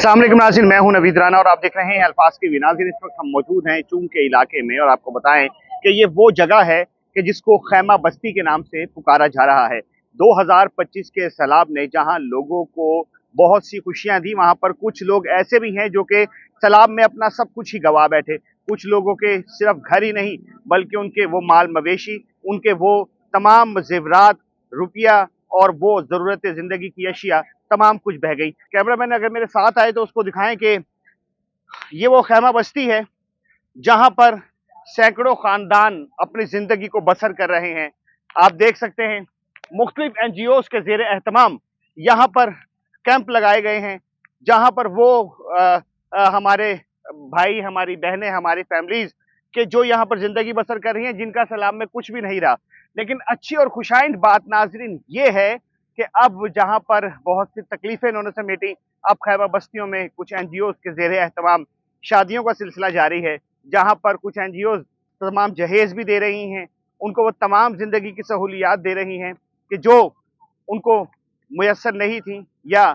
अस्सलाम वालेकुम नाज़रीन, मैं हूं नवीद राना और आप देख रहे हैं अल्फाज की नाज़रीन। इस वक्त हम मौजूद हैं चूंग के इलाके में और आपको बताएं कि ये वो जगह है कि जिसको खैमा बस्ती के नाम से पुकारा जा रहा है। 2025 के सैलाब ने जहां लोगों को बहुत सी खुशियां दी, वहां पर कुछ लोग ऐसे भी हैं जो कि सैलाब में अपना सब कुछ ही गवा बैठे। कुछ लोगों के सिर्फ घर ही नहीं बल्कि उनके वो माल मवेशी, उनके वो तमाम जेवरात, रुपया और वो ज़रूरत ज़िंदगी की अशिया तमाम कुछ बह गई। कैमरामैन अगर मेरे साथ आए तो उसको दिखाएं कि ये वो खैमा बस्ती है जहां पर सैकड़ों खानदान अपनी जिंदगी को बसर कर रहे हैं। आप देख सकते हैं मुख्तलिफ एनजीओज के जेर एहतमाम यहाँ पर कैंप लगाए गए हैं जहां पर वो हमारे भाई, हमारी बहनें, हमारी फैमिलीज के जो यहाँ पर जिंदगी बसर कर रही हैं, जिनका सलाम में कुछ भी नहीं रहा। लेकिन अच्छी और खुशाइंद बात नाजरीन ये है कि अब जहां पर बहुत सी तकलीफें इन्होंने समेटी, अब खैबर बस्तियों में कुछ एनजीओज के जेर एहतमाम शादियों का सिलसिला जारी है, जहां पर कुछ एनजीओज तमाम जहेज भी दे रही हैं, उनको वो तमाम जिंदगी की सहूलियात दे रही हैं कि जो उनको मुयसर नहीं थी या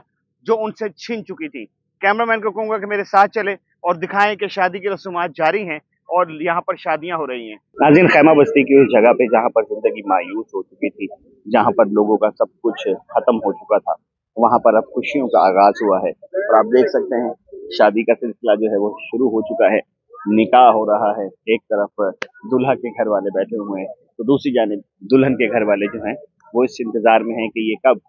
जो उनसे छीन चुकी थी। कैमरामैन को कहूंगा कि मेरे साथ चले और दिखाएं कि शादी की रसूमात जारी हैं और यहाँ पर शादियां हो रही हैं। नाज़रीन, खैमा बस्ती की उस जगह पे जहाँ पर जिंदगी मायूस हो चुकी थी, जहाँ पर लोगों का सब कुछ खत्म हो चुका था, वहाँ पर अब खुशियों का आगाज हुआ है और आप देख सकते हैं शादी का सिलसिला जो है वो शुरू हो चुका है। निकाह हो रहा है, एक तरफ दूल्हा के घर वाले बैठे हुए हैं तो दूसरी जानिब दुल्हन के घर वाले जो हैं वो इस इंतजार में हैं कि ये कब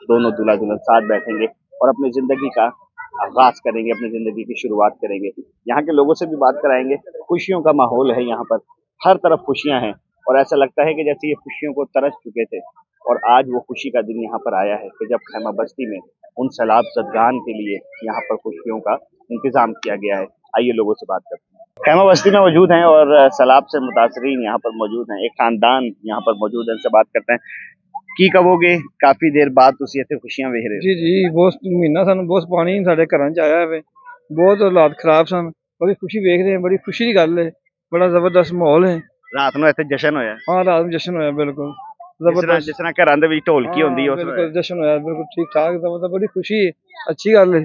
दोनों दूल्हा दुल्हन साथ बैठेंगे और अपनी जिंदगी का आगाज करेंगे, अपनी जिंदगी की शुरुआत करेंगे। यहाँ के लोगों से भी बात कराएंगे। खुशियों का माहौल है यहाँ पर, हर तरफ खुशियां हैं और ऐसा लगता है कि जैसे ये खुशियों को तरस चुके थे और आज वो खुशी का दिन यहाँ पर आया है कि जब खैमा बस्ती में उन सैलाब ज़दगान के लिए यहाँ पर खुशियों का इंतजाम किया गया है। आइए लोगों से बात करते हैं। खैमा बस्ती में मौजूद हैं और सैलाब से मुतासरीन यहाँ पर मौजूद हैं, एक खानदान यहाँ पर मौजूद है, उनसे बात करते हैं। की कहोगे काफी देर बाद तुसी इत्थे खुशियां वेख रहे हो? जी जी बहुत महीना सानू बहुत पानी साडे घरां च आया है, बहुत हालात खराब सन। बड़ी खुशी वेख रहे हैं, बड़ी खुशी की गल है, बड़ा जबरदस्त माहौल है। रात ਨੂੰ ਇੱਥੇ जश्न होया? हाँ रात में जश्न होया, बिल्कुल जबरदस्त। जिस तरह घरां दे विच ढोलकी हाँ होंदी है उस बिल्कुल जश्न होया, बिल्कुल ठीक ठाक, जबरदस्त, बड़ी खुशी है, अच्छी गल है,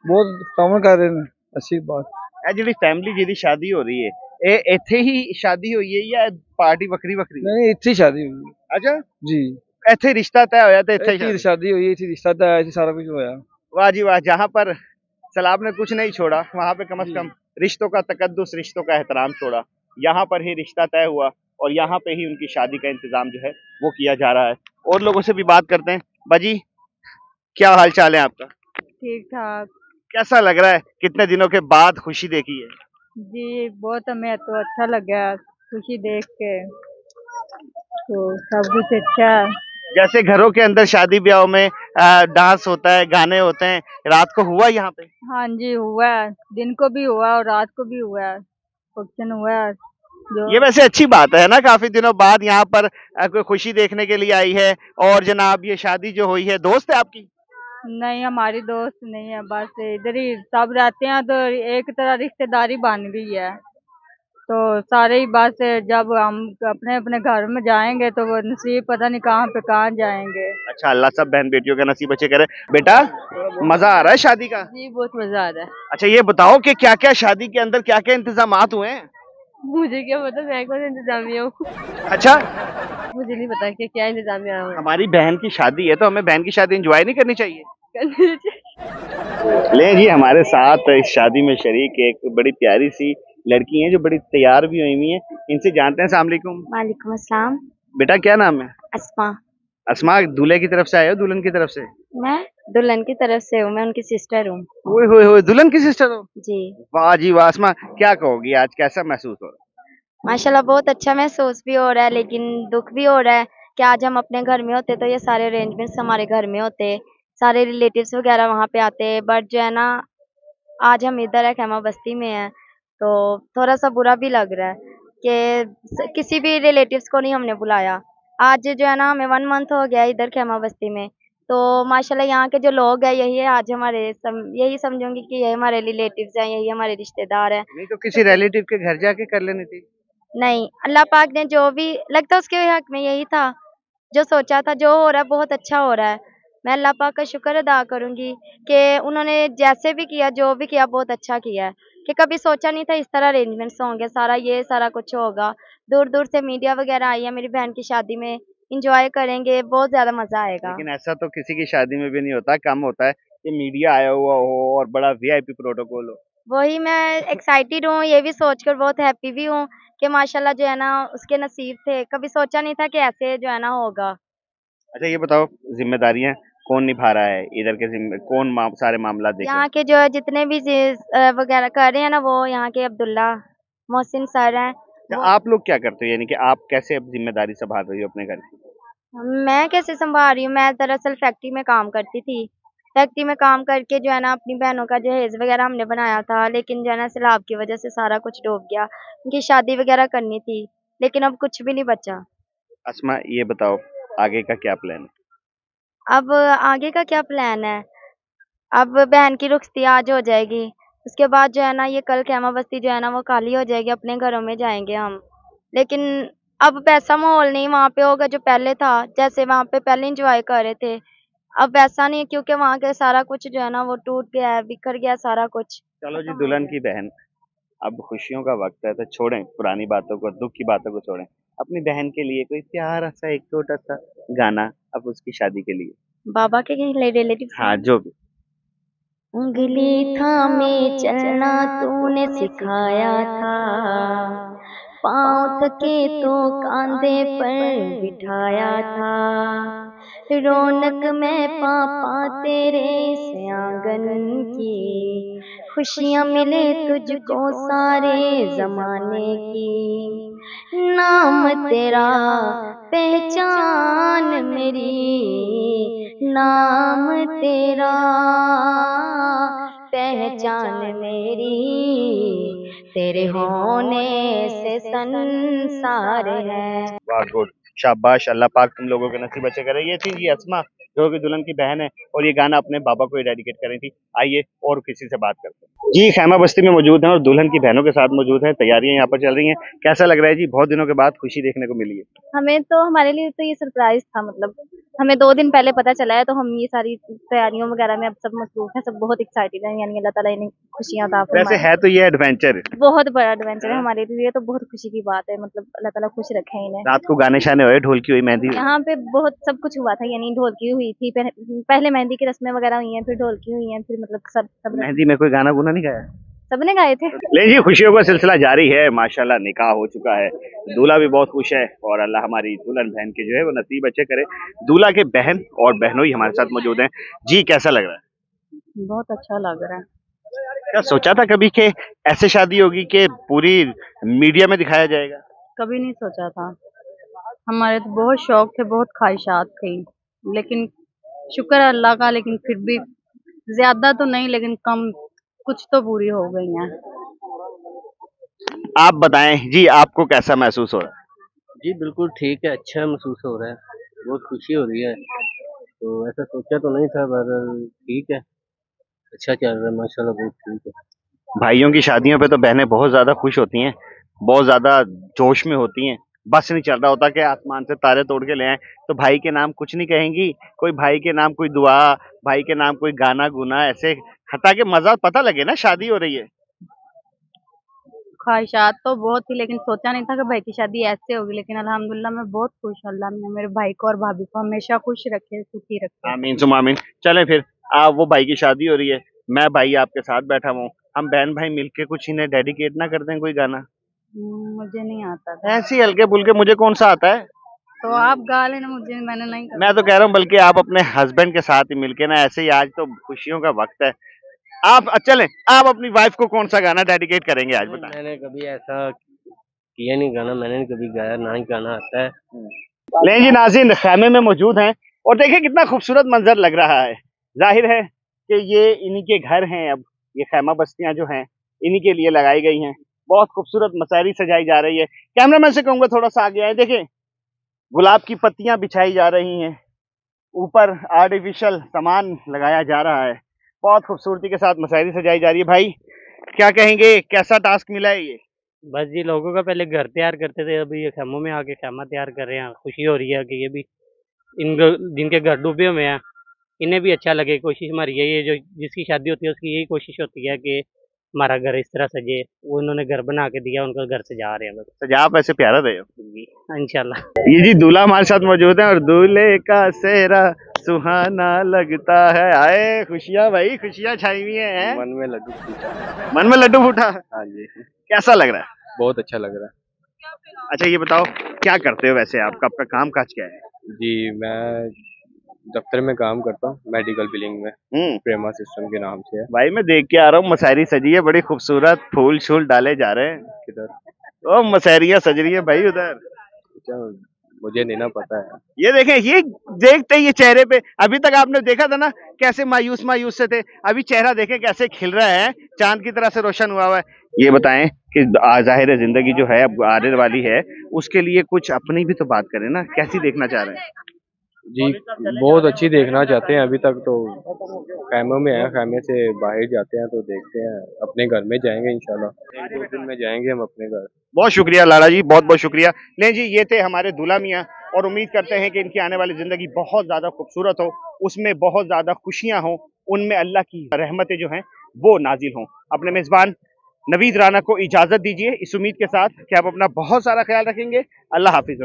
बहुत काम कर रहे हैं, अच्छी बात। ਇਹ ਜਿਹੜੀ फैमिली ਜਿਹਦੀ शादी हो रही है, ਇਹ ਇੱਥੇ ही शादी हुई है या पार्टी ਵੱਖਰੀ ਵੱਖਰੀ? नहीं इत्थे ही शादी हुई है। अच्छा, जी ਇੱਥੇ रिश्ता तय होया ਤੇ ਇੱਥੇ इत्थे ही शादी? शादी हुई, इत्थे रिश्ता तय है, सारा कुछ होया। वाह जी वाह, जहाँ पर सैलाब ने कुछ नहीं छोड़ा वहां पे कम से जी। कम रिश्तों का तकद्दुस, रिश्तों का एहतराम छोड़ा। यहाँ पर ही रिश्ता तय हुआ और यहाँ पे ही उनकी शादी का इंतजाम जो है वो किया जा रहा है। और लोगों से भी बात करते हैं। बाजी, क्या हाल चाल है आपका? ठीक ठाक कैसा लग रहा है, कितने दिनों के बाद खुशी देखी है? जी, बहुत हमें तो अच्छा लगा खुशी देख के, तो सब कुछ अच्छा है। जैसे घरों के अंदर शादी ब्याह में डांस होता है, गाने होते हैं, रात को हुआ यहाँ पे? हाँ जी हुआ है, दिन को भी हुआ और रात को भी हुआ है, फंक्शन हुआ है जो। ये वैसे अच्छी बात है ना, काफी दिनों बाद यहाँ पर कोई खुशी देखने के लिए आई है। और जनाब ये शादी जो हुई है, दोस्त है आपकी? नहीं, हमारी दोस्त नहीं है, बस इधर ही सब रहते हैं, तो एक तरह रिश्तेदारी बन गई है, तो सारे ही बस जब हम अपने अपने घर में जाएंगे तो वो नसीब पता नहीं कहाँ पे कहाँ जाएंगे। अच्छा, अल्लाह सब बहन बेटियों का नसीब अच्छे करे। बेटा, मजा आ रहा है शादी का? जी बहुत मजा आ रहा है। अच्छा, ये बताओ कि क्या क्या शादी के अंदर क्या क्या इंतजामात हुए हैं? मुझे क्या पता, मैं कौन इंतजामिया हूँ। अच्छा, मुझे नहीं पता कि क्या इंतजामिया हुआ हमारी बहन की शादी है तो हमें बहन की शादी एंजॉय नहीं करनी चाहिए? है। ले जी, हमारे साथ इस शादी में शरीक एक बड़ी प्यारी सी लड़की हैं जो बड़ी तैयार भी हुई हैं। इनसे जानते हैं। अस्सलाम वालेकुम। वालेकुम अस्सलाम। बेटा, क्या नाम है? अस्मा। अस्मा, दूल्हे की तरफ से आए हो दुल्हन की तरफ से? मैं दुल्हन की तरफ से हूँ, मैं उनकी सिस्टर हूँ। ओए होए होए, दुल्हन की सिस्टर हो? जी वाह जी वाह। अस्मा, क्या कहोगी, आज कैसा महसूस हो रहा माशाल्लाह, बहुत अच्छा महसूस भी हो रहा है, लेकिन दुख भी हो रहा है कि आज हम अपने घर में होते तो ये सारे अरेंजमेंट्स हमारे घर में होते, सारे रिलेटिव्स वगैरह वहाँ पे आते, बट जो है ना आज हम इधर है, खैमा बस्ती में है, तो थोड़ा सा बुरा भी लग रहा है कि किसी भी रिलेटिव्स को नहीं हमने बुलाया। आज जो है ना हमें 1 मंथ हो गया इधर खैमा बस्ती में, तो माशाल्लाह यहाँ के जो लोग हैं यही है आज हमारे यही समझूंगी कि ये हमारे रिलेटिव्स हैं, यही हमारे रिश्तेदार हैं। नहीं तो किसी रिलेटिव के घर जाके कर लेनी थी। नहीं, अल्लाह पाक ने जो भी लगता है उसके हक में यही था, जो सोचा था, जो हो रहा है बहुत अच्छा हो रहा है। मैं अल्लाह पाक का शुक्र अदा करूँगी कि उन्होंने जैसे भी किया, जो भी किया बहुत अच्छा किया है, कि कभी सोचा नहीं था इस तरह अरेंजमेंट्स होंगे, सारा कुछ होगा। दूर-दूर से मीडिया वगैरह आई है मेरी बहन की शादी में, एन्जॉय करेंगे, बहुत ज़्यादा मज़ा आएगा। लेकिन ऐसा तो किसी की शादी में भी नहीं होता, कम होता है कि मीडिया आया हुआ हो और बड़ा वीआईपी प्रोटोकॉल हो। वही मैं एक्साइटेड हूँ, ये भी सोचकर बहुत हैप्पी भी हूँ कि माशाल्लाह जो है ना उसके नसीब थे। कभी सोचा नहीं था कि ऐसे जो है ना होगा। अच्छा ये बताओ, ज़िम्मेदारियाँ कौन निभा रहा है? इधर के कौन सारे मामला देख रहा है? यहाँ के जो है जितने भी वगैरह कर रहे हैं ना वो यहाँ के अब्दुल्ला मोहसिन सर हैं। अच्छा, वो आप लोग क्या करते हो? यानी कि आप कैसे अब ज़िम्मेदारी सँभाल रही हो अपने घर की? मैं कैसे सँभाल रही हूँ, मैं दरअसल फैक्ट्री में काम करती थी। फैक्ट्री में काम करके जो है ना अपनी बहनों का जहेज़ वगैरह हमने बनाया था, लेकिन जो है ना सैलाब की वज़ह से सारा कुछ डूब गया। उनकी शादी वगैरह करनी थी, लेकिन अब कुछ भी नहीं बचा। अस्मा ये बताओ, आगे का क्या प्लान है? अब आगे का क्या प्लान है? अब बहन की रुखसती आज हो जाएगी, उसके बाद जो है ना ये कल खैमा बस्ती जो है ना वो खाली हो जाएगी, अपने घरों में जाएँगे हम। लेकिन अब वैसा माहौल नहीं वहाँ पे होगा जो पहले था, जैसे वहाँ पे पहले एन्जॉय कर रहे थे। अब वैसा नहीं है क्योंकि वहाँ का सारा कुछ जो है ना वो टूट गया है, बिखर गया है सारा कुछ, चलो जी, खत्म हो दुल्हन गया है। की बहन, अब खुशियों का वक़्त है तो छोड़ें पुरानी बातों को, दुःख की बातों को छोड़ें। अपनी बहन के लिए कोई प्यारा-सा एक छोटा-सा गाना अब उसकी शादी के लिए। बाबा के रिलेटिव्स हाँ, हैं। जो भी। उँगली थामे चलना तूने सिखाया था, पाँव थके तो कांधे पर बिठाया था, रौनक मैं पापा तेरे इस आंगन की, खुशियाँ मिले तुझको सारे ज़माने की, नाम तेरा पहचान मेरी, नाम तेरा पहचान मेरी, तेरे होने से संसार है। वाह गुड, शाबाश, अल्लाह पाक तुम लोगों के नसीब अच्छे करे। ये थी जी अस्मा, जो कि दुल्हन की बहन है और ये गाना अपने बाबा को डेडिकेट कर रही थी। आइए और किसी से बात करते हैं। जी, खैमा बस्ती में मौजूद हैं और दुल्हन की बहनों के साथ मौजूद हैं। तैयारियां यहाँ पर चल रही हैं। कैसा लग रहा है जी? बहुत दिनों के बाद खुशी देखने को मिली है। हमें तो हमारे लिए तो ये सरप्राइज़ था मतलब हमें 2 दिन पहले पता चला है तो हम ये सारी तैयारियों वगैरह में अब सब मसरूफ़ हैं, सब बहुत एक्साइटेड हैं यानी अल्लाह ताला इन्हें खुशियाँ अता वैसे फरमाए। है तो ये एडवेंचर। बहुत बड़ा एडवेंचर है हाँ। हमारे लिए तो बहुत खुशी की बात है मतलब अल्लाह ताला खुश रखे इन्हें। रात को गाने शाने हुए, ढोलकी हुई, मेहंदी हुई। यहाँ पे बहुत सब कुछ हुआ था यानी ढोलकी हुई थी, पहले मेहंदी की रस्में वगैरह हुई हैं, फिर ढोलकी हुई हैं, फिर मतलब सब मेहंदी में कोई गाना गुना नहीं गाया? सबने गाए थे। ले जी, खुशियों का सिलसिला जारी है। माशाल्लाह निकाह हो चुका है, दूल्हा भी बहुत खुश है और अल्लाह हमारी दुल्हन बहन के जो है वो नसीब अच्छे करे। दूल्हा के बहन और बहनोई हमारे साथ मौजूद हैं। जी, कैसा लग रहा है? बहुत अच्छा लग रहा है। क्या सोचा था कभी कि ऐसे शादी होगी कि पूरी मीडिया में दिखाया जाएगा? कभी नहीं सोचा था। हमारे तो बहुत शौक थे, बहुत ख्वाहिशात थी, लेकिन शुक्र है अल्लाह का लेकिन फिर भी ज़्यादा तो नहीं लेकिन कम कुछ तो पूरी हो गई हैं। आप बताएं जी, आपको कैसा महसूस हो रहा है? जी, बिल्कुल ठीक है, अच्छा महसूस हो रहा है, बहुत खुशी हो रही है। तो ऐसा सोचा तो नहीं था पर ठीक है, अच्छा चल रहा है माशाल्लाह बहुत ठीक है। भाइयों की शादियों पे तो बहनें बहुत ज्यादा खुश होती हैं, बहुत ज्यादा जोश में होती हैं। बस नहीं चल रहा होता कि आसमान से तारे तोड़ के ले आएं। तो भाई के नाम कुछ नहीं कहेंगी, कोई भाई के नाम कोई दुआ, भाई के नाम कोई गाना गुना ऐसे, ताकि मजा पता लगे ना शादी हो रही है। ख्वाहिशात तो बहुत थी लेकिन सोचा नहीं था कि भाई की शादी ऐसे होगी लेकिन अल्हम्दुलिल्लाह मैं बहुत खुश हूँ। अल्लाह ने मेरे भाई को और भाभी को हमेशा खुश रखे, सुखी रखे। आमीन सुम आमीन। चलें फिर, आप वो भाई की शादी हो रही है, मैं भाई आपके साथ बैठा हूँ, हम बहन भाई मिलके कुछ इन्हें डेडिकेट ना कर दें कोई गाना? मुझे नहीं आता था। ऐसे ही हल्के फुल्के, मुझे कौन सा आता है। तो आप गा लेना मुझे मैंने नहीं कहा। मैं तो कह रहा हूँ बल्कि आप अपने हस्बैंड के साथ ही मिलके ना, ऐसे ही आज तो खुशियों का वक्त है। आप चलें, आप अपनी वाइफ को कौन सा गाना डेडिकेट करेंगे आज नहीं, बताएं? मैंने कभी ऐसा किया नहीं गाना, मैंने कभी गाया ना ही गाना आता है। ले जी नाज़रीन, खैमे में मौजूद हैं और देखिए कितना खूबसूरत मंजर लग रहा है। जाहिर है कि ये इन्हीं के घर हैं। अब ये खैमा बस्तियां जो हैं इन्हीं के लिए लगाई गई हैं। बहुत खूबसूरत मसारी सजाई जा रही है। कैमरामैन से कहूंगा थोड़ा सा आगे आए। देखिए गुलाब की पत्तियां बिछाई जा रही हैं, ऊपर आर्टिफिशियल सामान लगाया जा रहा है, बहुत खूबसूरती के साथ मसारी सजाई जा रही है। भाई क्या कहेंगे, कैसा टास्क मिला है ये? बस जी लोगों का पहले घर तैयार करते थे, अभी ये खेमों में आके खेमा तैयार कर रहे हैं। खुशी हो रही है कि ये भी जिनके घर डूबे हुए हैं इन्हें भी अच्छा लगे। कोशिश हमारी यही है, जो जिसकी शादी होती है उसकी यही कोशिश होती है कि हमारा घर इस तरह सजे। वो उन्होंने घर बना के दिया, उनका घर सजा रहे हैं बस। सजा आप ऐसे प्यारा रहे हो। जी, इंशाल्लाह। ये जी दूल्हा हमारे साथ मौजूद है और दूल्हे का सेहरा सुहाना लगता है। आए खुशियां भाई, खुशियां छाई हुई हैं। मन में लड्डू फूटा। मन में लड्डू फूटा। हाँ जी, कैसा लग रहा है? बहुत अच्छा लग रहा अच्छा ये बताओ क्या करते हो वैसे, आपका काम काज क्या है? है जी। मैं दफ्तर में काम करता हूँ, मेडिकल बिलिंग में, प्रेमा सिस्टम के नाम से है। भाई मैं देख के आ रहा हूँ, मसहरी सजी है बड़ी खूबसूरत, फूल शूल डाले जा रहे हैं। किधर? ओ मसहरियाँ सज रही है भाई उधर। अच्छा, मुझे नहीं ना पता है। ये देखें, ये देखते ही ये चेहरे पे, अभी तक आपने देखा था ना कैसे मायूस मायूस से थे, अभी चेहरा देखें कैसे खिल रहा है, चांद की तरह से रोशन हुआ हुआ है। ये बताएं कि जाहिर है जिंदगी जो है अब आने वाली है, उसके लिए कुछ अपनी भी तो बात करें ना, कैसी देखना चाह रहे हैं? जी, बहुत अच्छी देखना चाहते हैं। अभी तक तो खैमों में है, खैमे से बाहर जाते हैं तो देखते हैं, अपने घर में जाएंगे इंशाल्लाह। 1-2 दिन में जाएंगे हम अपने घर। बहुत शुक्रिया लाला जी, बहुत बहुत शुक्रिया। ले जी, ये थे हमारे दूल्हा मियाँ, और उम्मीद करते हैं कि इनकी आने वाली जिंदगी बहुत ज्यादा खूबसूरत हो, उसमें बहुत ज्यादा खुशियां हो, उनमें अल्लाह की रहमतें जो हैं वो नाजिल हों। अपने मेजबान नवीद राना को इजाजत दीजिए इस उम्मीद के साथ कि आप अपना बहुत सारा ख्याल रखेंगे। अल्लाह हाफिज।